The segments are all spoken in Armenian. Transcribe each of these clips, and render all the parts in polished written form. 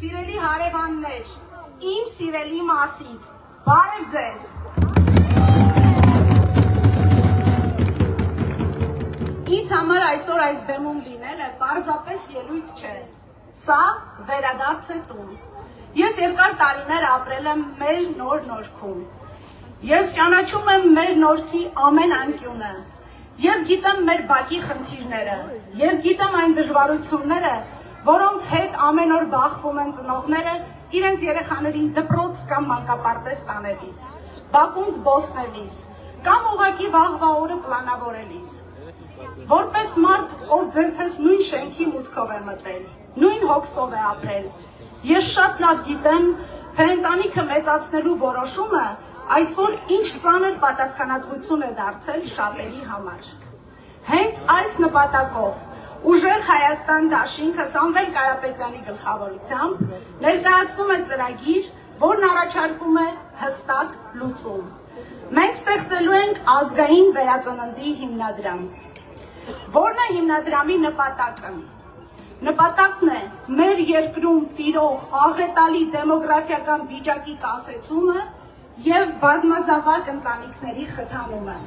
Սիրելի հարևաններ, իմ սիրելի մասիվ, բարև ձեզ։ Ինձ համար այսօր այս բեմում լինելը պարզապես ելույթ չէ։ Սա վերադարձ է տուն։ Ես երկար տարիներ ապրել եմ մեր նոր նորքում։ Ես ճանաչում եմ մեր նորքի ամեն անկյունը։ Ես գիտեմ մեր բակի խնդիրները։ Ես գիտեմ այն դժվարությունները, որոնց հետ ամեն օր բախվում են ծնողները իրենց երեխաներին դպրոց կամ մանկապարտեզ տանելիս, բակում զբոսնելիս, կամ ուղղակի վաղվա օրը պլանավորելիս։ Որպես մարդ, ով ձեզ հետ նույն շենքի մուտքով է մտել, նույն հոգսով է ապրել, ես շատ լավ գիտեմ, թե ընտանիքը մեծացնելու որոշումը այսօր ինչ ծանր պատասխանատվություն է դարձել շատերի համար։ Հենց այս նպատակով Ուժեղ Հայաստան դաշինքը Սամվել Կարապետյանի գլխավորությամբ ներկայացնում է ծրագիր, որն առաջարկում է հստակ լուծում։ Մենք ստեղծելու ենք ազգային վերածննդի հիմնադրամ։ Որն է հիմնադրամի նպատակը։ Նպատակն է մեր երկրում տիրող աղետալի դեմոգրաֆիական վիճակի կասեցումը և բազմազավակ ընտանիքների խթանումը։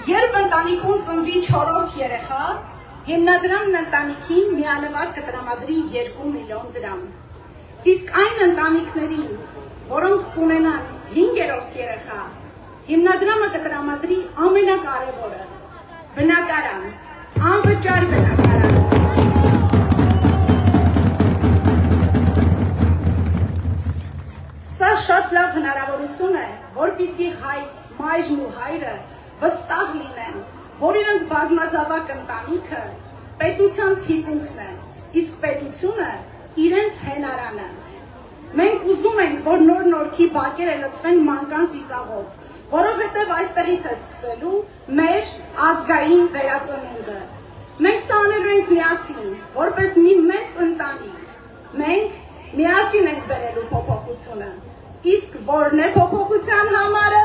Երբ ընտանիքում ծնվի 4-րդ երեխա, հիմնադրամն ընտանիքին միանվագ կտրամադրի 2 միլիոն դրամ։ Իսկ այն ընտանիքներին, որոնք կունենան 5-րդ երեխա, հիմնադրամը կտրամադրի ամենակարևորը՝ բնակարան, անվճար բնակարան։ Սա շատ լավ հնարավորություն է, որպեսզի մայրն ու հայրը վստահ լինեն, որ իրենց բազմազավակ ընտանիքը պետության թիկունքն է, իսկ պետությունը իրենց հենարանը։ Մենք ուզում ենք, որ նոր նորքի բակերը լցվեն մանկան ծիծաղով, որովհետև այստեղից է սկսելու մեր ազգային վերածնունդը։ Մենք սա անելու ենք միասին, որպես մի մեծ ընտանիք։ Մենք միասին ենք բերելու փոփոխությունը։ Իսկ որն է փոփոխության համարը։